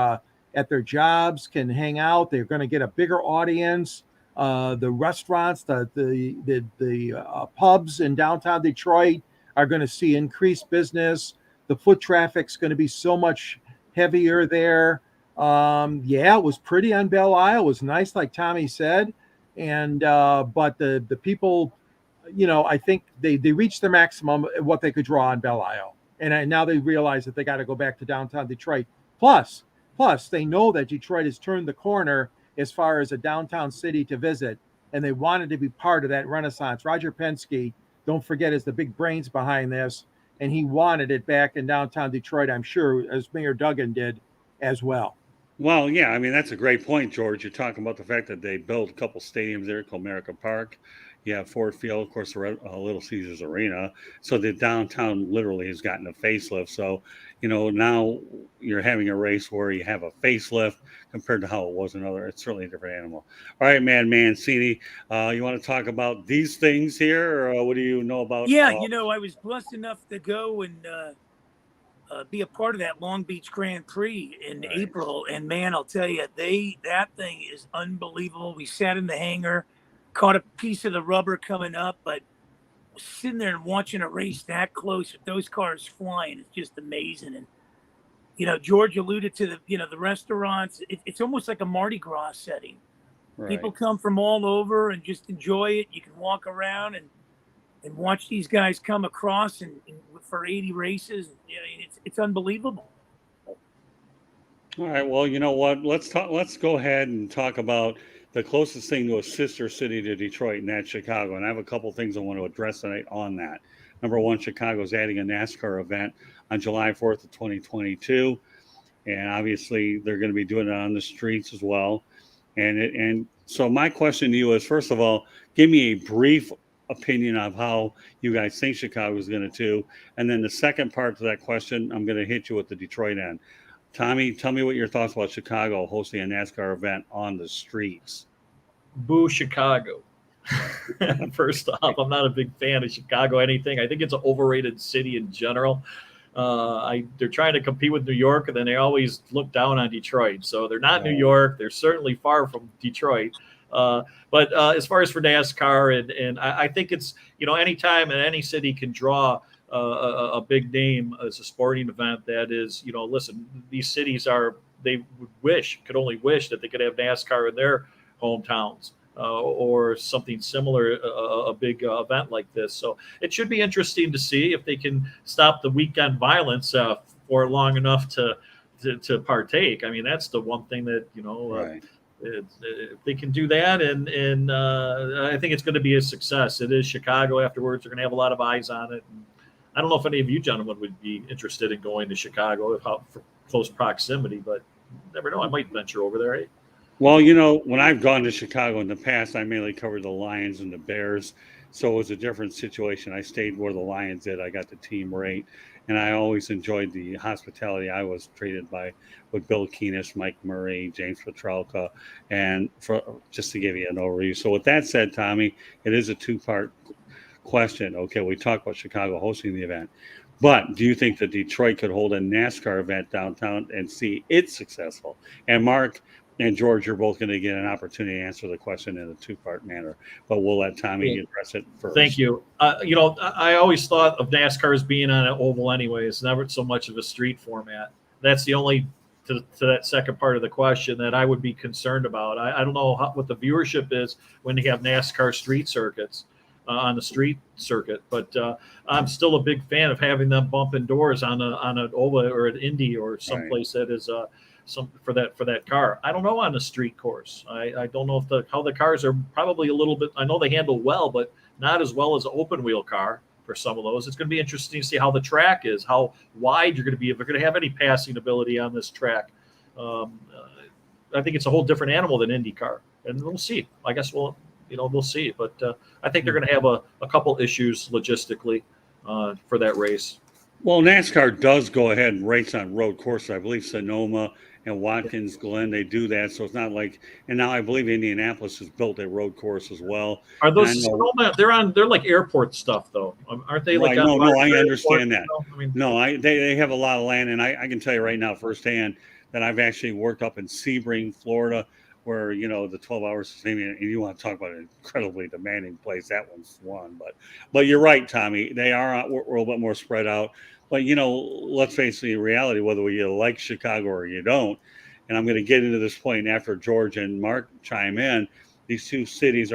at their jobs can hang out. They're going to get a bigger audience. The restaurants, the pubs in downtown Detroit are going to see increased business. The foot traffic's going to be so much heavier there. It was pretty on Belle Isle. It was nice, like Tommy said. And but the people, I think they reached the maximum of what they could draw on Belle Isle. And now they realize that they got to go back to downtown Detroit. Plus, they know that Detroit has turned the corner as far as a downtown city to visit, and they wanted to be part of that renaissance. Roger Penske, don't forget, is the big brains behind this, and he wanted it back in downtown Detroit, I'm sure, as Mayor Duggan did as well. Well, yeah, I mean, that's a great point, George. You're talking about the fact that they built a couple stadiums there called Comerica Park. You have Ford Field, of course, Little Caesars Arena. So the downtown literally has gotten a facelift. So, now you're having a race where you have a facelift compared to how it was it's certainly a different animal. All right, Mancini, you want to talk about these things here, or what do you know about? Yeah, I was blessed enough to go and be a part of that Long Beach Grand Prix in April. And man, I'll tell you, that thing is unbelievable. We sat in the hangar, caught a piece of the rubber coming up, but sitting there and watching a race that close with those cars flying is just amazing. And George alluded to the restaurants. It's almost like a Mardi Gras setting. Right. People come from all over and just enjoy it. You can walk around and watch these guys come across and for 80 races. It's unbelievable. All right. Well, you know what? Let's go ahead and talk about the closest thing to a sister city to Detroit, and that's Chicago. And I have a couple things I want to address tonight on that. Number one, Chicago's adding a NASCAR event on July 4th of 2022. And obviously they're going to be doing it on the streets as well. And so my question to you is, first of all, give me a brief opinion of how you guys think Chicago is going to do. And then the second part to that question, I'm going to hit you with the Detroit end. Tommy, tell me what your thoughts about Chicago hosting a NASCAR event on the streets. Boo Chicago. First off, I'm not a big fan of Chicago anything. I think it's an overrated city in general. They're trying to compete with New York, and then they always look down on Detroit. So they're not New York. They're certainly far from Detroit. But as far as for NASCAR, and I think it's, anytime in any city can draw a big name as a sporting event that is, listen, these cities could only wish that they could have NASCAR in their hometowns. Or something similar, a big event like this. So it should be interesting to see if they can stop the weekend violence for long enough to partake. I mean, that's the one thing that, Right. If they can do that, and I think it's going to be a success. It is Chicago afterwards. They're going to have a lot of eyes on it. And I don't know if any of you gentlemen would be interested in going to Chicago for close proximity, but you never know. I might venture over there. Eh? Well, when I've gone to Chicago in the past, I mainly covered the Lions and the Bears. So it was a different situation. I stayed where the Lions did. I got the team rate. And I always enjoyed the hospitality I was treated with Bill Keenest, Mike Murray, James Petralka, and just to give you an overview. So with that said, Tommy, it is a two-part question. Okay, we talked about Chicago hosting the event. But do you think that Detroit could hold a NASCAR event downtown and see it successful? And Mark and George, you're both going to get an opportunity to answer the question in a two-part manner, but we'll let Tommy address it first. Thank you. I always thought of NASCAR as being on an oval anyway. It's never so much of a street format. That's the only, to that second part of the question, that I would be concerned about. I don't know what the viewership is when they have NASCAR street circuits on the street circuit, but I'm still a big fan of having them bumping doors on an oval or an Indy or someplace that is for that car. I don't know on the street course. I don't know how the cars are probably a little bit. I know they handle well, but not as well as an open wheel car for some of those. It's going to be interesting to see how the track is, how wide you're going to be, if they're going to have any passing ability on this track. I think it's a whole different animal than IndyCar, and we'll see. I guess we'll see. But I think they're going to have a couple issues logistically for that race. Well, NASCAR does go ahead and race on road courses. I believe Sonoma and Watkins Glen, they do that. So it's not like, and now I believe Indianapolis has built a road course as well. Are those Sonoma? They're like airport stuff though, aren't they? Right, like no, I understand that. I mean, they have a lot of land, and I can tell you right now firsthand that I've actually worked up in Sebring, Florida, where the 12 hours, and you want to talk about an incredibly demanding place. That one's one, but you're right, Tommy. They are we're a little bit more spread out. But, let's face the reality, whether you like Chicago or you don't, and I'm going to get into this point after George and Mark chime in, these two cities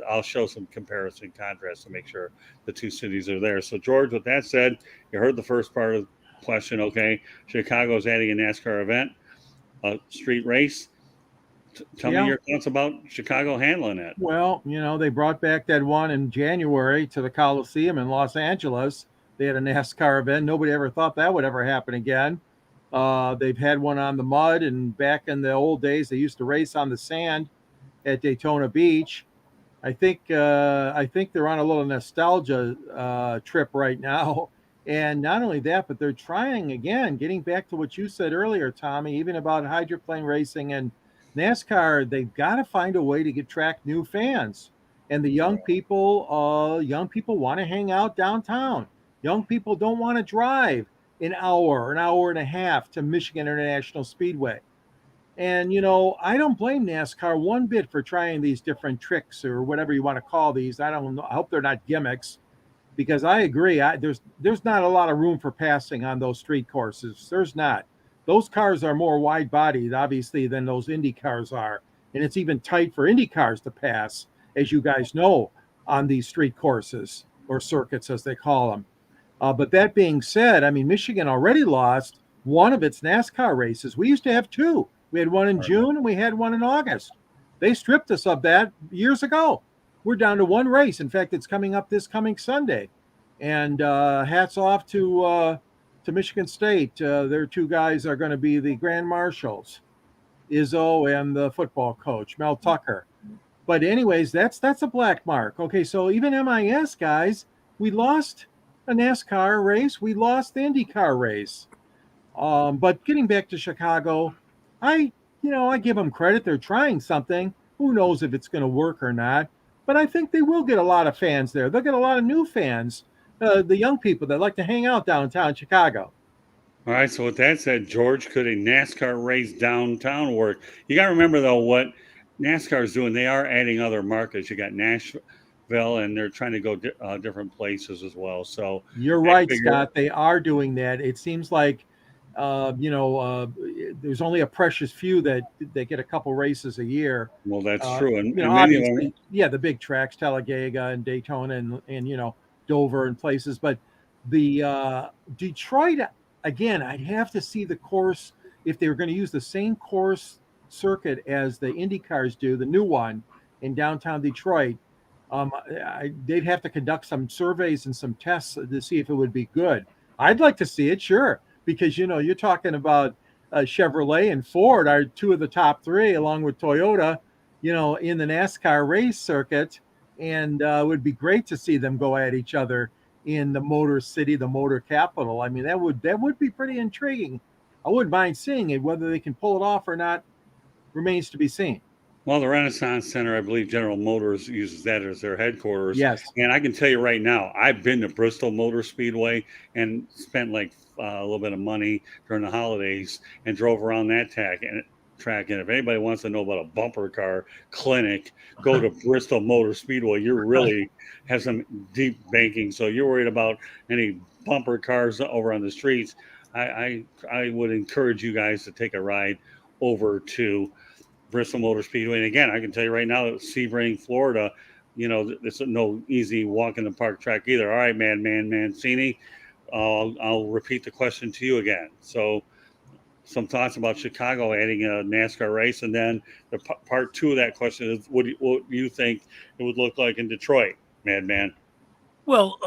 I'll show some comparison contrast to make sure the two cities are there. So, George, with that said, you heard the first part of the question, okay? Chicago's adding a NASCAR event, a street race. Tell me your thoughts about Chicago handling it. Well, they brought back that one in January to the Coliseum in Los Angeles. They had a NASCAR event. Nobody ever thought that would ever happen again. They've had one on the mud, and back in the old days, they used to race on the sand at Daytona Beach. I think they're on a little nostalgia trip right now. And not only that, but they're trying again, getting back to what you said earlier, Tommy, even about hydroplane racing and NASCAR. They've got to find a way to attract new fans. And the young people want to hang out downtown. Young people don't want to drive an hour and a half to Michigan International Speedway. And, I don't blame NASCAR one bit for trying these different tricks or whatever you want to call these. I don't know. I hope they're not gimmicks, because I agree. There's not a lot of room for passing on those street courses. There's not. Those cars are more wide bodied, obviously, than those Indy cars are. And it's even tight for Indy cars to pass, as you guys know, on these street courses or circuits, as they call them. But that being said, I mean, Michigan already lost one of its NASCAR races. We used to have two. We had one in June and we had one in August. They stripped us of that years ago. We're down to one race. In fact, it's coming up this coming Sunday. And hats off to Michigan State. Their two guys are going to be the grand marshals, Izzo and the football coach, Mel Tucker. But anyways, that's a black mark. Okay, so even MIS guys, we lost a NASCAR race, we lost the IndyCar race. But getting back to Chicago, I give them credit. They're trying something. Who knows if it's going to work or not? But I think they will get a lot of fans there. They'll get a lot of new fans, the young people that like to hang out downtown Chicago. All right. So with that said, George, could a NASCAR race downtown work? You got to remember though what NASCAR is doing. They are adding other markets. You got Nashville, and they're trying to go different places as well. So you're right, Scott. They are doing that. It seems like there's only a precious few that they get a couple races a year. Well, that's true. And obviously, the big tracks, Talladega and Daytona and Dover and places. But the Detroit, again, I'd have to see the course if they were going to use the same course circuit as the Indy cars do, the new one in downtown Detroit. They'd have to conduct some surveys and some tests to see if it would be good. I'd like to see it, sure. Because, you're talking about Chevrolet and Ford are two of the top three, along with Toyota, in the NASCAR race circuit. And it would be great to see them go at each other in the Motor City, the Motor Capital. I mean, that would be pretty intriguing. I wouldn't mind seeing it. Whether they can pull it off or not remains to be seen. Well, the Renaissance Center, I believe General Motors uses that as their headquarters. Yes. And I can tell you right now, I've been to Bristol Motor Speedway and spent like a little bit of money during the holidays and drove around that track. And if anybody wants to know about a bumper car clinic, go to Bristol Motor Speedway. You really have some deep banking. So you're worried about any bumper cars over on the streets. I would encourage you guys to take a ride over to Bristol Motor Speedway. And again, I can tell you right now that Sebring, Florida, it's no easy walk in the park track either. All right, Mancini, I'll repeat the question to you again. So some thoughts about Chicago adding a NASCAR race. And then the part two of that question is, what do you think it would look like in Detroit, Madman? Well,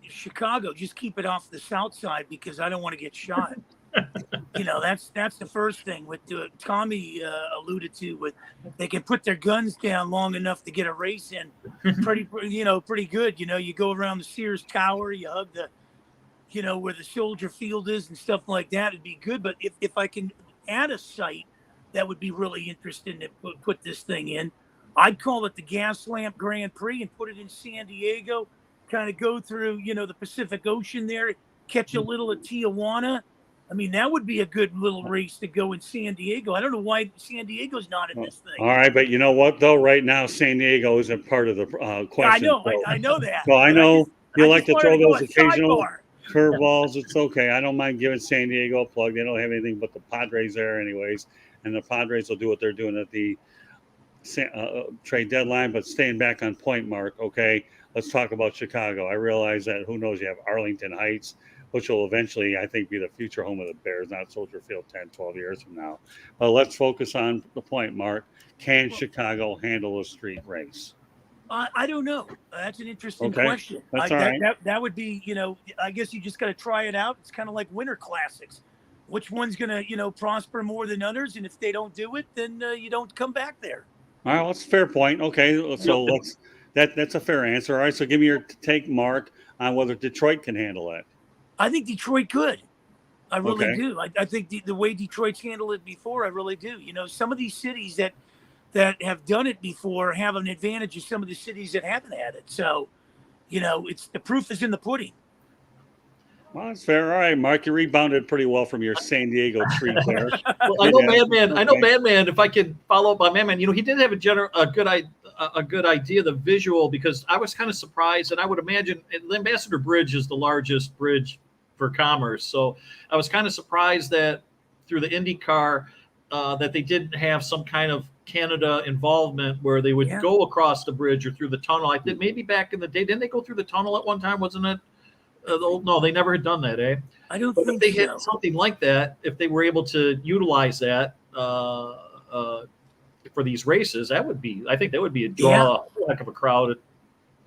Chicago, just keep it off the south side because I don't want to get shot. That's the first thing. What Tommy alluded to, with they can put their guns down long enough to get a race in, pretty good. You go around the Sears Tower, you hug the, where the Soldier Field is and stuff like that. It'd be good. But if I can add a site, that would be really interesting to put this thing in. I'd call it the Gas Lamp Grand Prix and put it in San Diego. Kind of go through, the Pacific Ocean there, catch a little at Tijuana. I mean, that would be a good little race to go in San Diego. I don't know why San Diego's not in this thing. All right, but you know what, though? Right now, San Diego isn't part of the question. I know that. So I know you like to throw those occasional sidebar. curveballs. It's okay. I don't mind giving San Diego a plug. They don't have anything but the Padres there anyways, and the Padres will do what they're doing at the trade deadline. But staying back on point, Mark, okay, let's talk about Chicago. I realize that, who knows, you have Arlington Heights, which will eventually, I think, be the future home of the Bears, not Soldier Field 10, 12 years from now. But let's focus on the point, Mark. Can Chicago handle a street race? I don't know. That's an interesting Okay. question. That's all right. That would be, I guess you just got to try it out. It's kind of like winter classics. Which one's going to, prosper more than others? And if they don't do it, then you don't come back there. All right, well, that's a fair point. Okay, so that's a fair answer. All right, so give me your take, Mark, on whether Detroit can handle it. I think Detroit could. I really Okay. do. I think the way Detroit's handled it before, I really do. Some of these cities that have done it before have an advantage of some of the cities that haven't had it. So, it's the proof is in the pudding. Well, that's fair. All right, Mark, you rebounded pretty well from your San Diego treat there. Well, I know Madman. If I could follow up on Madman, he did have a good idea, the visual, because I was kind of surprised, and I would imagine the Ambassador Bridge is the largest bridge for commerce. So I was kind of surprised that through the IndyCar that they didn't have some kind of Canada involvement where they would go across the bridge or through the tunnel. I think maybe back in the day, didn't they go through the tunnel at one time? Wasn't it? No, they never had done that, eh? I don't But think if they so. had something like that, if they were able to utilize that for these races, I think that would be a draw, a heck of a crowd.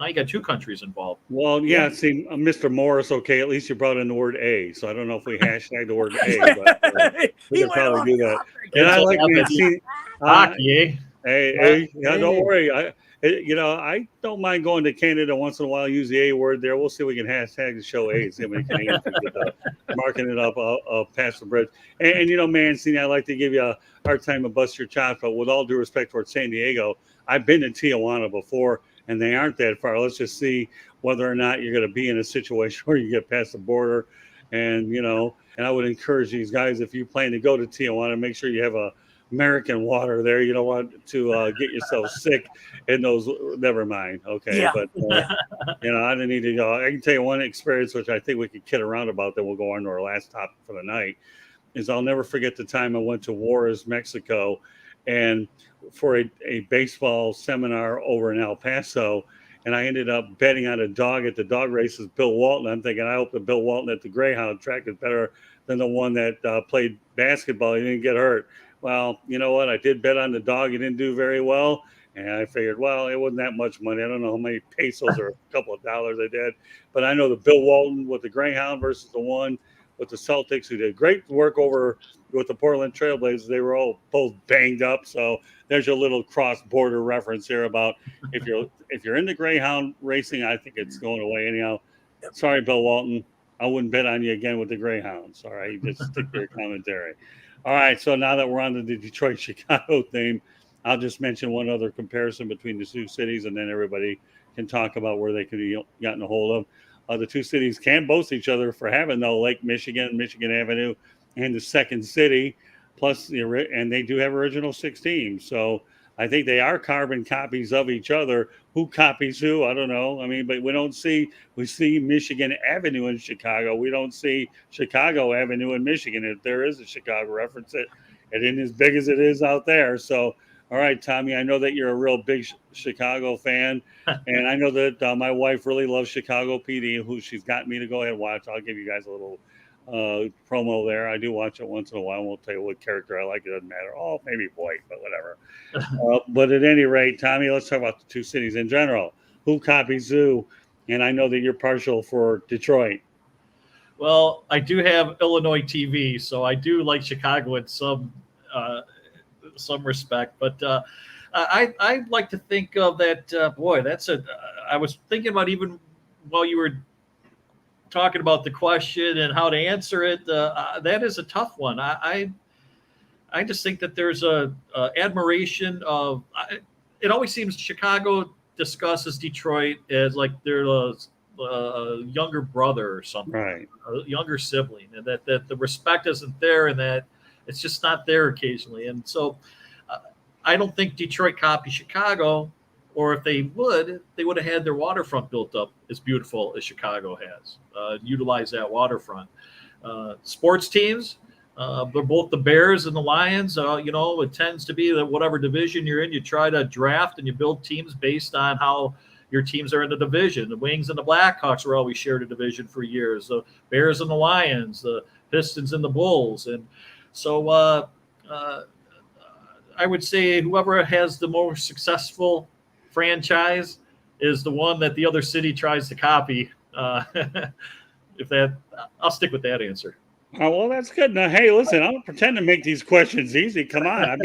Now you got two countries involved. Well, yeah, see, Mr. Morris, okay, at least you brought in the word A. So I don't know if we hashtag the word A, but we He could went probably off do that. topic. And I like It's Mancini. hockey, eh? Hey, yeah, don't Hey. worry. I don't mind going to Canada once in a while. Use the A word there. We'll see if we can hashtag the show A. See how many Canadians can get marking it up past the bridge. And Mancini, I like to give you a hard time to bust your chops, but with all due respect towards San Diego, I've been to Tijuana before, and they aren't that far. Let's just see whether or not you're going to be in a situation where you get past the border. And and I would encourage these guys, if you plan to go to Tijuana, make sure you have a American water there. You don't want to get yourself sick in those. Never mind. Okay. Yeah. But, I didn't need to go. I can tell you one experience, which I think we could kid around about, then we'll go on to our last topic for the night, is I'll never forget the time I went to Juarez, Mexico, and for a baseball seminar over in El Paso. And I ended up betting on a dog at the dog races, Bill Walton. I'm thinking, I hope the Bill Walton at the Greyhound track is better than the one that played basketball. He didn't get hurt. Well, you know what? I did bet on the dog. He didn't do very well. And I figured, well, it wasn't that much money. I don't know how many pesos or a couple of dollars I did. But I know the Bill Walton with the Greyhound versus the one with the Celtics, who did great work over with the Portland Trailblazers. They were all both banged up. So there's your little cross-border reference here about if you're into Greyhound racing, I think it's going away anyhow. Sorry, Bill Walton. I wouldn't bet on you again with the Greyhounds. All right, just stick to your commentary. All right, so now that we're on to the Detroit-Chicago theme, I'll just mention one other comparison between the two cities, and then everybody can talk about where they can be gotten a hold of. The two cities can boast each other for having Lake Michigan, Michigan Avenue, and the second city, plus and they do have original 6 teams. So I think they are carbon copies of each other. Who copies who? I don't know. I mean, but we see Michigan Avenue in Chicago. We don't see Chicago Avenue in Michigan. If there is a Chicago reference, it isn't as big as it is out there. So, all right, Tommy, I know that you're a real big Chicago fan, and I know that my wife really loves Chicago PD, who she's got me to go ahead and watch. I'll give you guys a little promo there. I do watch it once in a while. I won't tell you what character I like. It doesn't matter. Oh, maybe Blake, but whatever. But at any rate, Tommy, let's talk about the two cities in general. Who copies who? And I know that you're partial for Detroit. Well, I do have Illinois TV, so I do like Chicago in some respect. But I like to think of that. Boy, I was thinking about, even while you were talking about the question and how to answer it. That is a tough one. I just think that there's a admiration of. It always seems Chicago discusses Detroit as like they're a younger brother or something, right? A younger sibling, and that the respect isn't there, and that it's just not there occasionally. And so, I don't think Detroit copies Chicago. Or if they would have had their waterfront built up as beautiful as Chicago has. Utilize that waterfront. Sports teams, they're both the Bears and the Lions. It tends to be that whatever division you're in, you try to draft and you build teams based on how your teams are in the division. The Wings and the Blackhawks were always shared a division for years. The Bears and the Lions, the Pistons and the Bulls. And so I would say whoever has the more successful franchise is the one that the other city tries to copy. I'll stick with that answer. Oh, well, that's good. Now, hey, listen, I don't pretend to make these questions easy. Come on.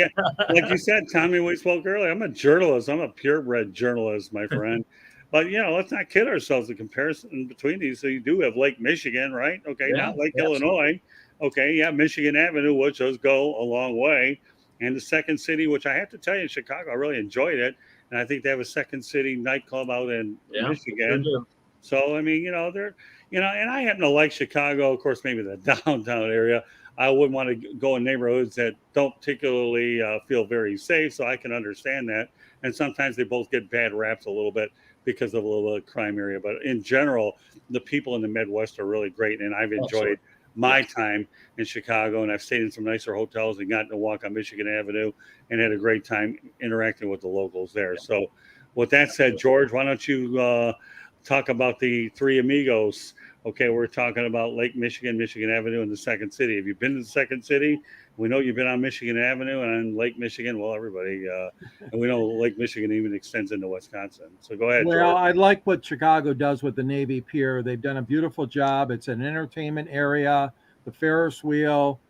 Like you said, Tommy, we spoke earlier, I'm a journalist. I'm a purebred journalist, my friend. But, let's not kid ourselves. The comparison between these. So you do have Lake Michigan, right? Okay, Yeah, not Lake absolutely. Illinois. Okay, yeah, Michigan Avenue, which does go a long way. And the second city, which I have to tell you, in Chicago, I really enjoyed it. And I think they have a second city nightclub out in Michigan. Sure. So, I mean, they're, and I happen to like Chicago, of course, maybe the downtown area. I wouldn't want to go in neighborhoods that don't particularly feel very safe. So I can understand that. And sometimes they both get bad raps a little bit because of a little crime area. But in general, the people in the Midwest are really great. And I've enjoyed my time in Chicago, and I've stayed in some nicer hotels and gotten to walk on Michigan Avenue and had a great time interacting with the locals there. So with that said, George, why don't you talk about the Three Amigos. Okay, we're talking about Lake Michigan, Michigan Avenue, and the Second City. Have you been to the Second City? We know you've been on Michigan Avenue and on Lake Michigan. Well, everybody, and we know Lake Michigan even extends into Wisconsin. So go ahead, Well, George. I like what Chicago does with the Navy Pier. They've done a beautiful job. It's an entertainment area, the Ferris wheel.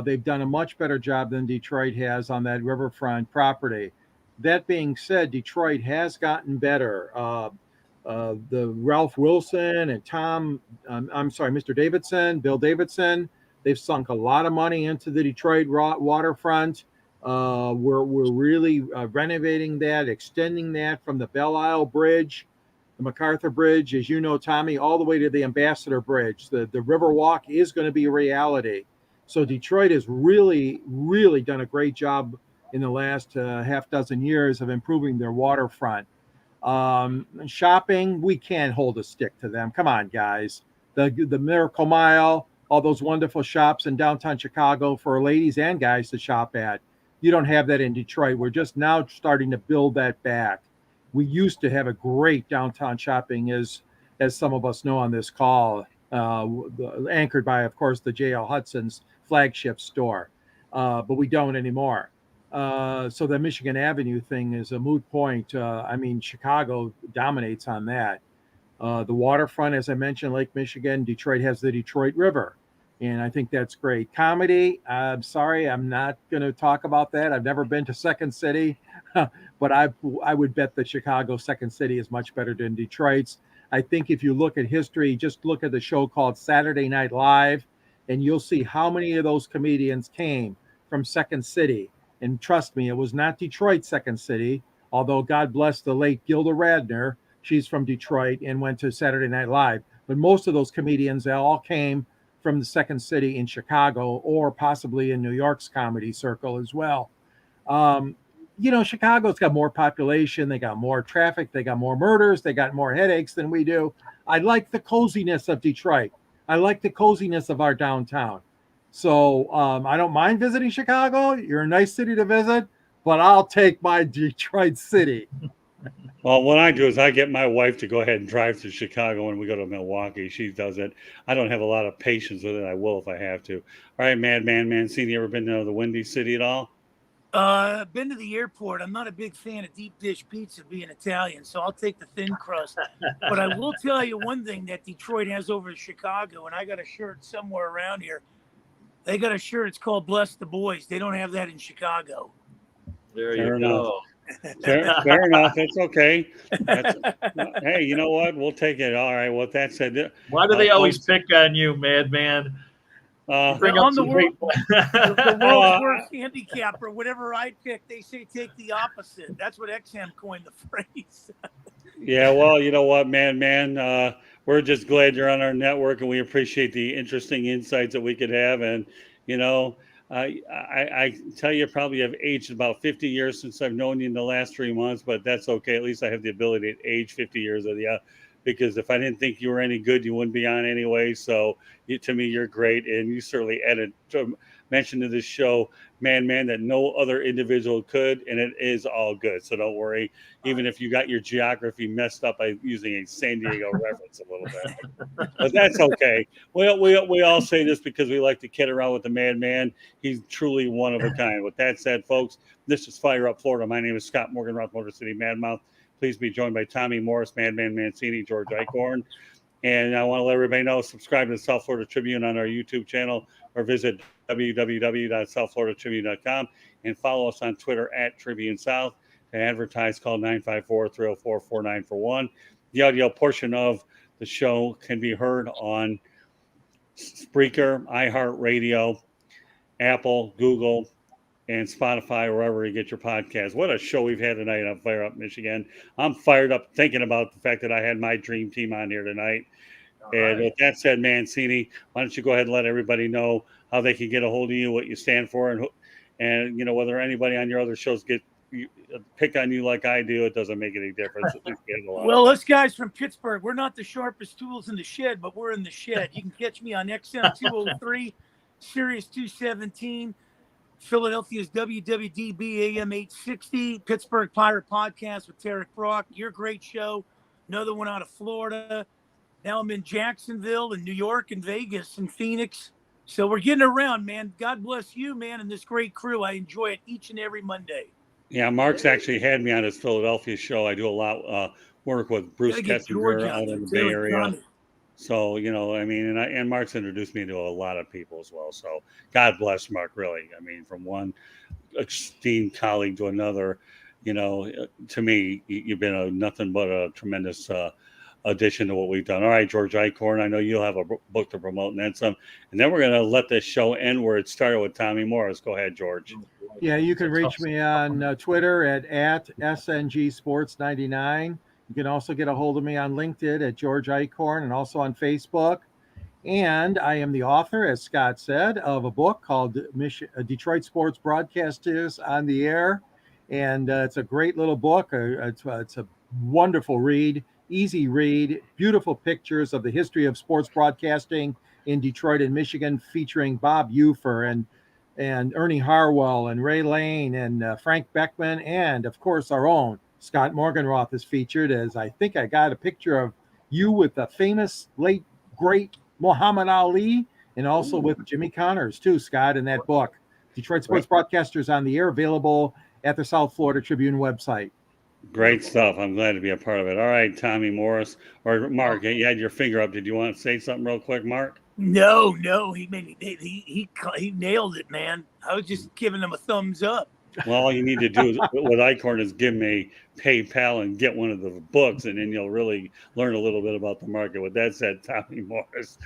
They've done a much better job than Detroit has on that riverfront property. That being said, Detroit has gotten better. The Ralph Wilson and Mr. Davidson, Bill Davidson, they've sunk a lot of money into the Detroit waterfront. We're really renovating that, extending that from the Belle Isle Bridge, the MacArthur Bridge, as you know, Tommy, all the way to the Ambassador Bridge. The Riverwalk is going to be a reality. So Detroit has really, really done a great job in the last half dozen years of improving their waterfront. Shopping, we can't hold a stick to them. Come on, guys. The Miracle Mile, all those wonderful shops in downtown Chicago for ladies and guys to shop at. You don't have that in Detroit. We're just now starting to build that back. We used to have a great downtown shopping, as some of us know on this call, anchored by, of course, the J.L. Hudson's flagship store, but we don't anymore. So the Michigan Avenue thing is a moot point. I mean, Chicago dominates on that. The waterfront, as I mentioned, Lake Michigan, Detroit has the Detroit River. And I think that's great. Comedy, I'm sorry, I'm not going to talk about that. I've never been to Second City, but I would bet that Chicago Second City is much better than Detroit's. I think if you look at history, just look at the show called Saturday Night Live, and you'll see how many of those comedians came from Second City. And trust me, it was not Detroit Second City, although God bless the late Gilda Radner. She's from Detroit and went to Saturday Night Live. But most of those comedians, they all came from the Second City in Chicago or possibly in New York's comedy circle as well. Chicago's got more population. They got more traffic. They got more murders. They got more headaches than we do. I like the coziness of Detroit. I like the coziness of our downtown. So I don't mind visiting Chicago. You're a nice city to visit, but I'll take my Detroit City. Well, what I do is I get my wife to go ahead and drive to Chicago when we go to Milwaukee. She does it. I don't have a lot of patience with it. I will if I have to. All right, Madman Mancini, ever been to the Windy City at all? I've been to the airport. I'm not a big fan of deep dish pizza being Italian, so I'll take the thin crust. But I will tell you one thing that Detroit has over Chicago, and I got a shirt somewhere around here. They got a shirt. It's called Bless the Boys. They don't have that in Chicago. There Fair you enough. go. Fair enough. It's okay. Hey, you know what? We'll take it. All right. Well, with that said, Why do they always pick on you, Madman? Bring up On the some world, the great- world's worst handicap or whatever I pick, they say take the opposite. That's what XM coined the phrase. yeah. Well, you know what, man. We're just glad you're on our network, and we appreciate the interesting insights that we could have. And I tell you, probably have aged about 50 years since I've known you in the last 3 months, but that's okay. At least I have the ability to age 50 years of you, because if I didn't think you were any good, you wouldn't be on anyway. So to me, you're great. And you certainly added to mention to this show, man, that no other individual could, and it is all good. So don't worry, even if you got your geography messed up by using a San Diego reference a little bit, but that's okay. We all say this because we like to kid around with the man. He's truly one of a kind. With that said, folks, this is Fire Up Florida. My name is Scott Morganroth, Motor City Madmouth. Please be joined by Tommy Morris, Madman Mancini, George Eichorn. And I want to let everybody know, subscribe to the South Florida Tribune on our YouTube channel, or visit www.southfloridatribune.com and follow us on Twitter at Tribune South. To advertise, call 954-304-4941. The audio portion of the show can be heard on Spreaker, iHeartRadio, Apple, Google, and Spotify, wherever you get your podcast. What a show we've had tonight on Fire Up Michigan. I'm fired up thinking about the fact that I had my dream team on here tonight. And with that said, Mancini, why don't you go ahead and let everybody know how they can get a hold of you, what you stand for, and whether anybody on your other shows pick on you like I do. It doesn't make any difference. Well, us guys from Pittsburgh, we're not the sharpest tools in the shed, but we're in the shed. You can catch me on XM 203, Sirius 217, Philadelphia's WWDB AM 860, Pittsburgh Pirate Podcast with Tarek Brock. Your great show. another one out of Florida. Now I'm in Jacksonville and New York and Vegas and Phoenix. So we're getting around, man. God bless you, man, and this great crew. I enjoy it each and every Monday. Yeah, Mark's actually had me on his Philadelphia show. I do a lot work with Bruce Gotta get George Kessinger on out there in the too, Bay and Area. Tommy. So, I mean, and Mark's introduced me to a lot of people as well. So God bless Mark, really. I mean, from one esteemed colleague to another, to me, you've been nothing but a tremendous addition to what we've done. All right, George Eichorn, I know you'll have a book to promote and then some. And then we're going to let this show end where it started with Tommy Morris. Go ahead, George. Yeah, you can reach me on Twitter at SNGSports99. You can also get a hold of me on LinkedIn at George Eichorn and also on Facebook. And I am the author, as Scott said, of a book called Detroit Sports Broadcasters on the Air. And it's a great little book. It's a wonderful read, easy read, beautiful pictures of the history of sports broadcasting in Detroit and Michigan, featuring Bob Ufer and Ernie Harwell and Ray Lane and Frank Beckman. And, of course, our own Scott Morganroth is featured, as I think I got a picture of you with the famous late, great Muhammad Ali, and also with Jimmy Connors too, Scott, in that book. Detroit Sports Broadcasters on the Air, available at the South Florida Tribune website. Great stuff. I'm glad to be a part of it. All right, Tommy Morris or Mark, you had your finger up. Did you want to say something real quick, Mark? No, he nailed it, man. I was just giving him a thumbs up. Well, all you need to do with Eichorn is give me PayPal and get one of the books, and then you'll really learn a little bit about the market. With that said, Tommy Morris,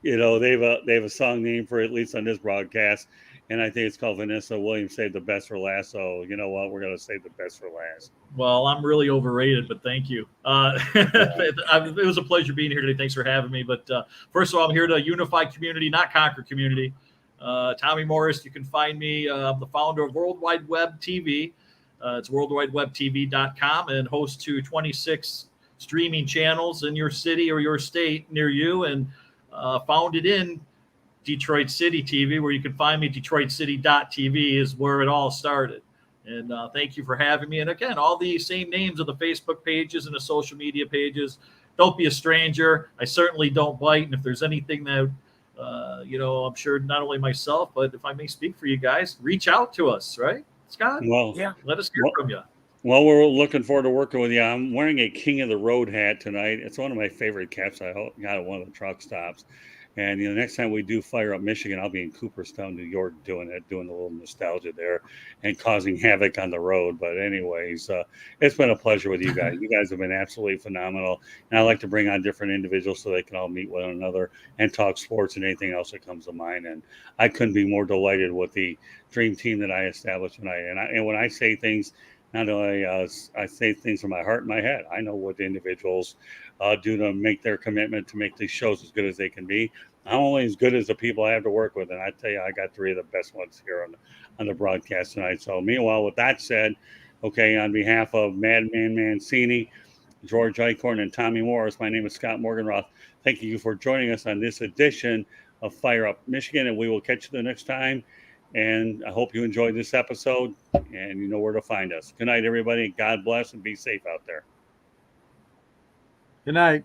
they have a song named for it, at least on this broadcast, and I think it's called Vanessa Williams Saved the Best for Last. So you know what, we're gonna save the best for last. Well, I'm really overrated, but thank you. It was a pleasure being here today. Thanks for having me. But first of all, I'm here to unify community, not conquer community. Tommy Morris, you can find me. I'm the founder of World Wide Web TV. It's worldwidewebtv.com and host to 26 streaming channels in your city or your state near you, and founded in Detroit City TV, where you can find me. DetroitCity.tv is where it all started. And thank you for having me. And again, all the same names of the Facebook pages and the social media pages. Don't be a stranger. I certainly don't bite. And if there's anything that, I'm sure not only myself, but if I may speak for you guys, reach out to us, right, Scott? Well, yeah. Let us hear from you. Well, we're looking forward to working with you. I'm wearing a King of the Road hat tonight. It's one of my favorite caps I got at one of the truck stops. And next time we do Fire Up Michigan, I'll be in Cooperstown, New York, doing a little nostalgia there and causing havoc on the road. But anyways, it's been a pleasure with you guys. You guys have been absolutely phenomenal. And I like to bring on different individuals so they can all meet one another and talk sports and anything else that comes to mind. And I couldn't be more delighted with the dream team that I established tonight. And when I say things, not only I say things from my heart and my head. I know what the individuals do to make their commitment to make these shows as good as they can be. I'm only as good as the people I have to work with, and I tell you, I got three of the best ones here on the broadcast tonight. So, meanwhile, with that said, okay, on behalf of Madman Mancini, George Eichorn, and Tommy Morris, my name is Scott Morganroth. Thank you for joining us on this edition of Fire Up Michigan, and we will catch you the next time. And I hope you enjoyed this episode, and you know where to find us. Good night, everybody. God bless, and be safe out there. Good night.